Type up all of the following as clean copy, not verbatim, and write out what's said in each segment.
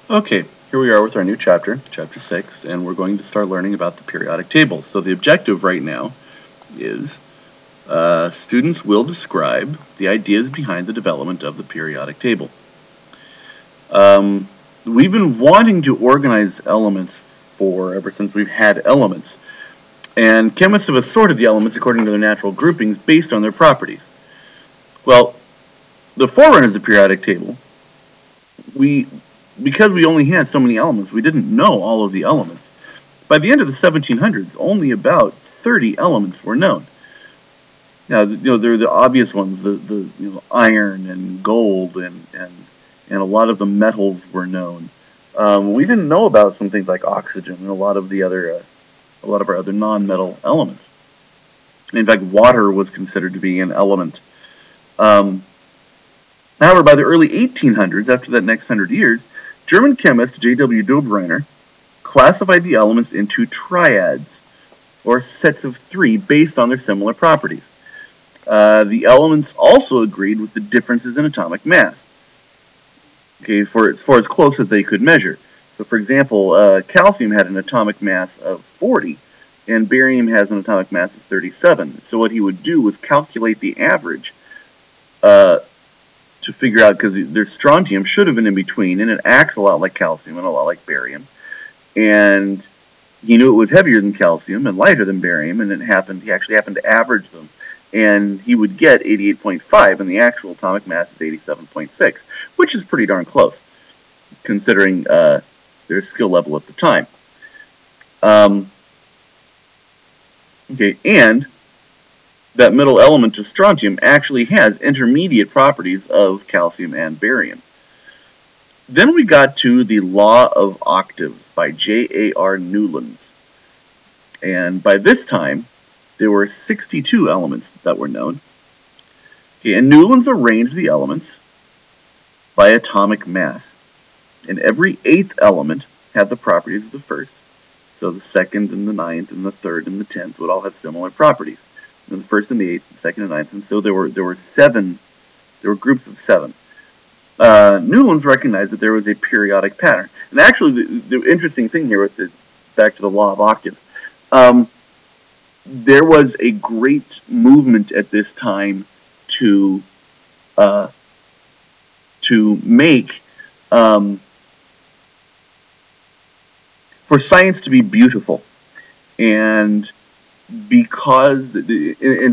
Okay, here we are with our new chapter, chapter 6, and we're going to start learning about the periodic table. So the objective right now is students will describe the ideas behind the development of the periodic table. We've been wanting to organize elements ever since we've had elements, and chemists have assorted the elements according to their natural groupings based on their properties. Well, the forerunners of the periodic table, because we only had so many elements, we didn't know all of the elements. By the end of the 1700s, only about 30 elements were known. Now, there are the obvious ones, the iron and gold and a lot of the metals were known. We didn't know about some things like oxygen and a lot of our other non-metal elements. In fact, water was considered to be an element. However, by the early 1800s, after that next 100 years, German chemist J.W. Dobereiner classified the elements into triads, or sets of three, based on their similar properties. The elements also agreed with the differences in atomic mass, okay, for as close as they could measure. So, for example, calcium had an atomic mass of 40, and barium has an atomic mass of 37. So what he would do was calculate the average to figure out, because their strontium should have been in between, and it acts a lot like calcium and a lot like barium. And he knew it was heavier than calcium and lighter than barium, and he actually happened to average them. And he would get 88.5, and the actual atomic mass is 87.6, which is pretty darn close, considering their skill level at the time. Okay, and that middle element of strontium actually has intermediate properties of calcium and barium. Then we got to the Law of Octaves by J.A.R. Newlands. And by this time, there were 62 elements that were known. Okay, and Newlands arranged the elements by atomic mass. And every eighth element had the properties of the first. So the second and the ninth and the third and the 10th would all have similar properties. And the first and the eighth, the second and ninth, and so there were groups of 7. Newlands recognized that there was a periodic pattern. And actually, the interesting thing here back to the Law of Octaves, there was a great movement at this time to make for science to be beautiful, and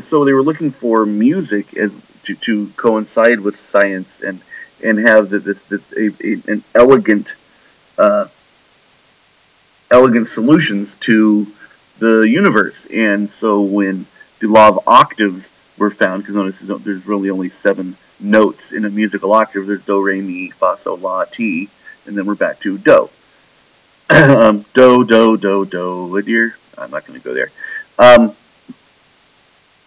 so they were looking for music to coincide with science and have an elegant solutions to the universe. And so when the Law of Octaves were found, because notice there's really only 7 notes in a musical octave. There's do, re, mi, fa, sol, la, ti, and then we're back to do. Do, do, do, do, dear. I'm not going to go there.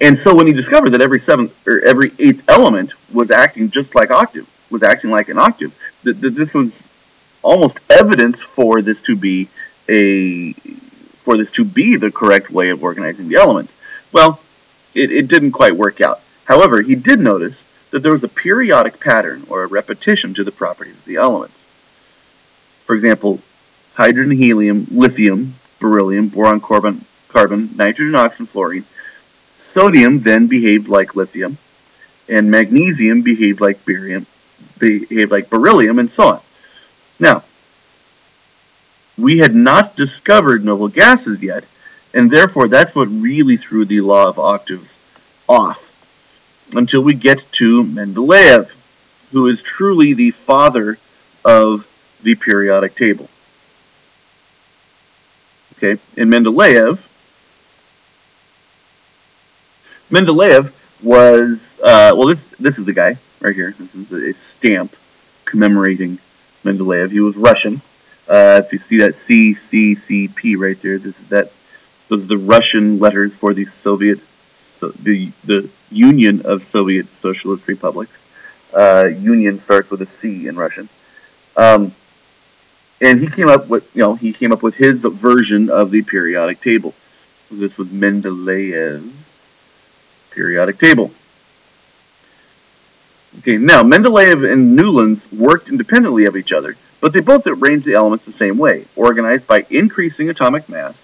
And so when he discovered that every 8th element was acting just like octave, was acting like an octave, this was almost evidence for this to be the correct way of organizing the elements. Well, it didn't quite work out. However, he did notice that there was a periodic pattern or a repetition to the properties of the elements. For example, hydrogen, helium, lithium, beryllium, boron, carbon, nitrogen, oxygen, fluorine. Sodium then behaved like lithium, and magnesium behaved like beryllium, and so on. Now, we had not discovered noble gases yet, and therefore that's what really threw the Law of Octaves off, until we get to Mendeleev, who is truly the father of the periodic table. Okay, and Mendeleev was, this is the guy right here. This is a stamp commemorating Mendeleev. He was Russian. If you see that CCCP right there, those are the Russian letters for the the Union of Soviet Socialist Republics. Union starts with a C in Russian. And he came up with his version of the periodic table. This was Mendeleev's periodic table. Okay, now Mendeleev and Newlands worked independently of each other, but they both arranged the elements the same way, organized by increasing atomic mass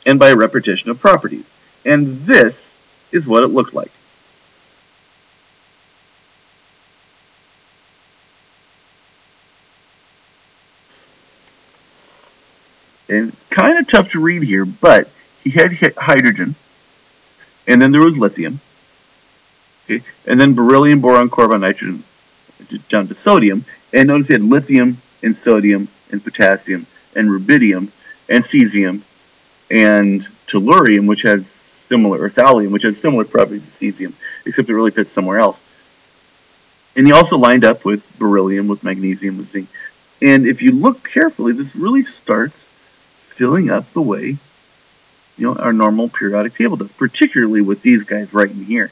and by repetition of properties. And this is what it looked like. And it's kind of tough to read here, but he had hydrogen, and then there was lithium, okay, and then beryllium, boron, carbon, nitrogen, down to sodium. And notice he had lithium and sodium and potassium and rubidium and cesium and tellurium, which has similar, or thallium, which has similar properties to cesium, except it really fits somewhere else. And he also lined up with beryllium, with magnesium, with zinc. And if you look carefully, this really starts filling up the way, you know, our normal periodic table does, particularly with these guys right in here.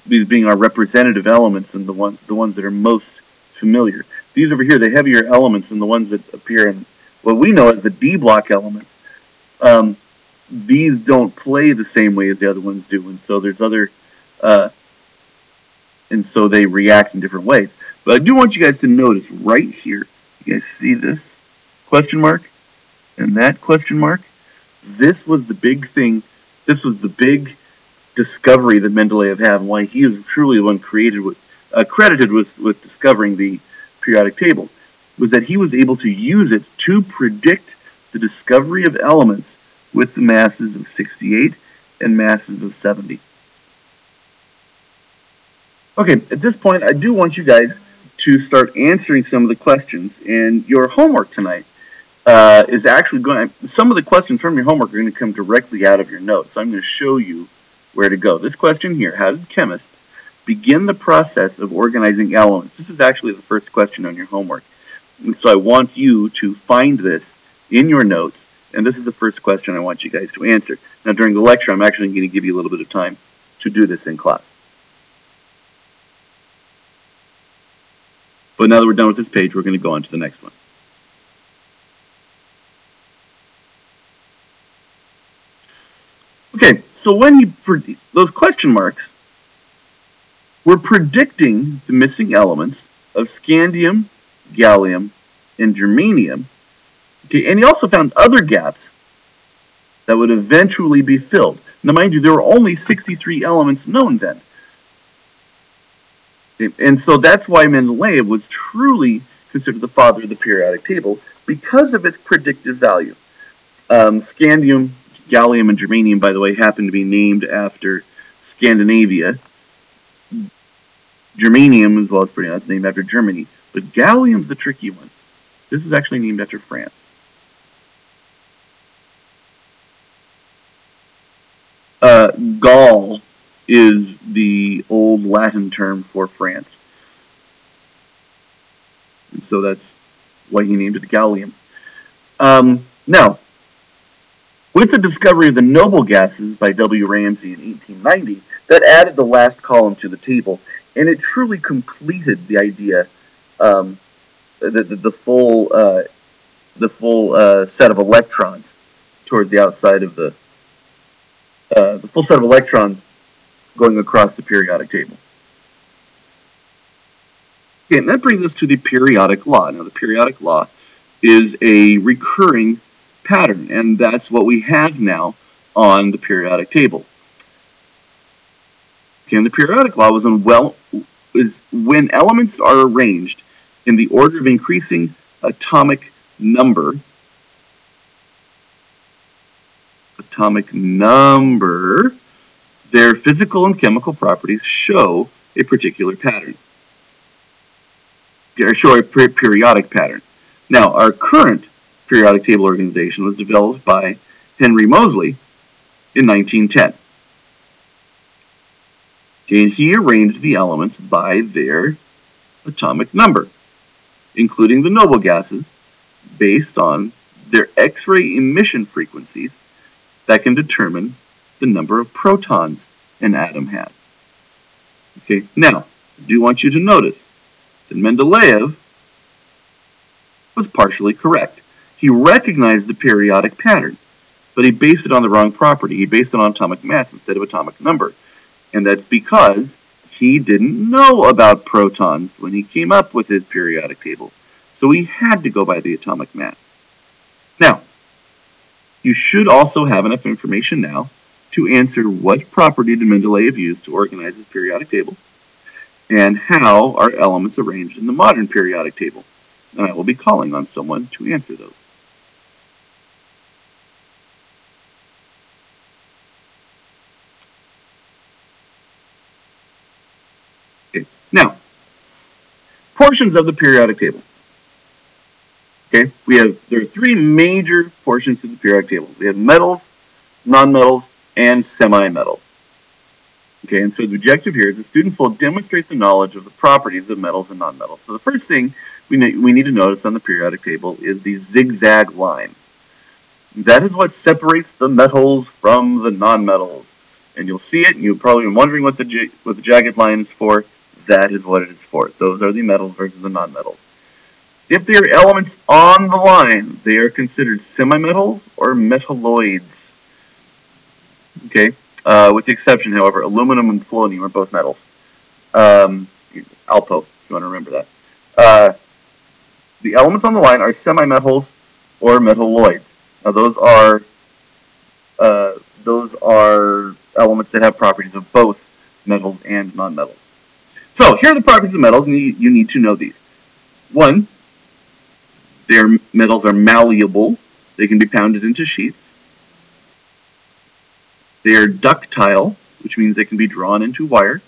These being our representative elements and the ones that are most familiar. These over here, the heavier elements and the ones that appear in what we know as the D block elements, these don't play the same way as the other ones do, and so there's other, and so they react in different ways. But I do want you guys to notice right here, you guys see this question mark and that question mark? This was the big thing, this was the big discovery that Mendeleev had, and why he was truly the one credited with discovering the periodic table, was that he was able to use it to predict the discovery of elements with the masses of 68 and masses of 70. Okay, at this point, I do want you guys to start answering some of the questions, and your homework tonight is actually going to, some of the questions from your homework are going to come directly out of your notes. So I'm going to show you where to go. This question here, how did chemists begin the process of organizing elements? This is actually the first question on your homework. And so I want you to find this in your notes, and this is the first question I want you guys to answer. Now during the lecture, I'm actually going to give you a little bit of time to do this in class. But now that we're done with this page, we're going to go on to the next one. Okay, so when those question marks, we're predicting the missing elements of scandium, gallium, and germanium. Okay, and he also found other gaps that would eventually be filled. Now, mind you, there were only 63 elements known then. Okay, and so that's why Mendeleev was truly considered the father of the periodic table, because of its predictive value. Scandium, gallium, and germanium, by the way, happen to be named after Scandinavia. Germanium, as well as it's named after Germany. But gallium's the tricky one. This is actually named after France. Gaul is the old Latin term for France. And so that's why he named it gallium. Now, with the discovery of the noble gases by W. Ramsay in 1890, that added the last column to the table, and it truly completed the idea, the full set of electrons toward the outside of the full set of electrons going across the periodic table. Okay, and that brings us to the periodic law. Now, the periodic law is a recurring pattern, and that's what we have now on the periodic table. Okay, and the periodic law is when elements are arranged in the order of increasing atomic number. Their physical and chemical properties show a particular pattern, or show a periodic pattern. Now, our current periodic table organization was developed by Henry Moseley in 1910. And he arranged the elements by their atomic number, including the noble gases, based on their X-ray emission frequencies that can determine the number of protons an atom has. Okay, now, I do want you to notice that Mendeleev was partially correct. He recognized the periodic pattern, but he based it on the wrong property. He based it on atomic mass instead of atomic number. And that's because he didn't know about protons when he came up with his periodic table, so he had to go by the atomic mass. Now, you should also have enough information now to answer what property did Mendeleev use to organize his periodic table, and how are elements arranged in the modern periodic table. And I will be calling on someone to answer those. Okay. Now, portions of the periodic table. Okay, there are three major portions of the periodic table. We have metals, nonmetals, and semi-metals. Okay, and so the objective here is the students will demonstrate the knowledge of the properties of metals and nonmetals. So the first thing we need to notice on the periodic table is the zigzag line. That is what separates the metals from the nonmetals. And you'll see it, and you've probably been wondering what the jagged line is for. That is what it is for. Those are the metals versus the nonmetals. If they are elements on the line, they are considered semimetals or metalloids. Okay, with the exception, however, aluminum and polonium are both metals. Alpo, if you want to remember that. The elements on the line are semimetals or metalloids. Now those are elements that have properties of both metals and nonmetals. So here are the properties of metals, and you need to know these. One, their metals are malleable. They can be pounded into sheets. They are ductile, which means they can be drawn into wire.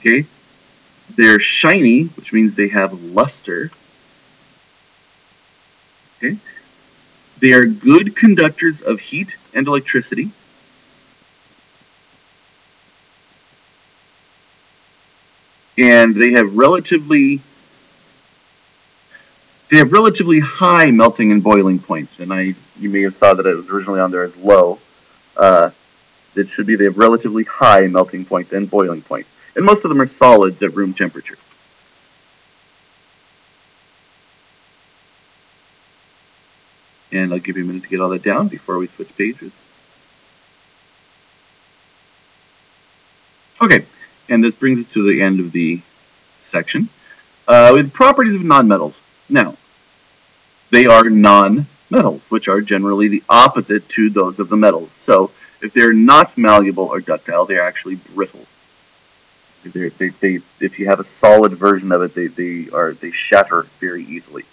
Okay. They're shiny, which means they have luster. Okay. They are good conductors of heat and electricity. And they have relatively high melting and boiling points. And you may have saw that it was originally on there as low. It should be they have relatively high melting points and boiling points. And most of them are solids at room temperature. And I'll give you a minute to get all that down before we switch pages. Okay, and this brings us to the end of the section. With properties of nonmetals. Now, they are non-metals, which are generally the opposite to those of the metals. So, if they're not malleable or ductile, they're actually brittle. If you have a solid version of it, they shatter very easily.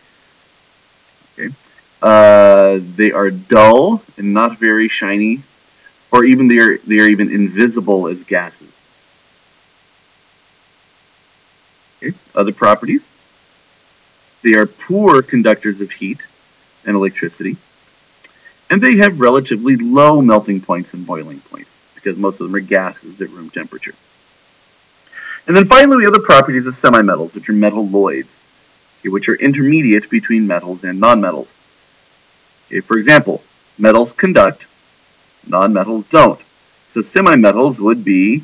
Okay. They are dull and not very shiny, or even they are even invisible as gases. Okay. Other properties. They are poor conductors of heat and electricity, and they have relatively low melting points and boiling points because most of them are gases at room temperature. And then finally, we have the properties of semimetals, which are metalloids, okay, which are intermediate between metals and nonmetals. Okay, for example, metals conduct, nonmetals don't. So semimetals would be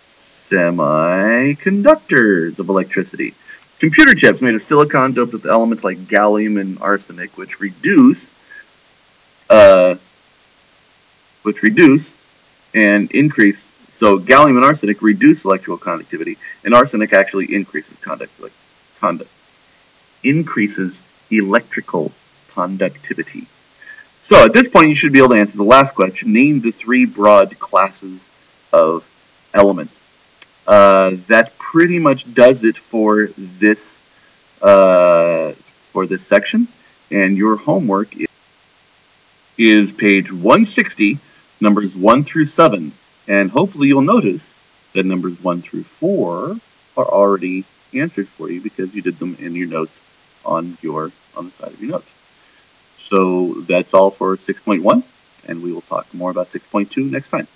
semiconductors of electricity. Computer chips made of silicon doped with elements like gallium and arsenic, which reduce and increase. So gallium and arsenic reduce electrical conductivity, and arsenic actually increases electrical conductivity. So at this point, you should be able to answer the last question. Name the three broad classes of elements. That pretty much does it for this section. And your homework is page 160, numbers 1 through 7. And hopefully you'll notice that numbers 1 through 4 are already answered for you because you did them in your notes on the side of your notes. So that's all for 6.1, and we will talk more about 6.2 next time.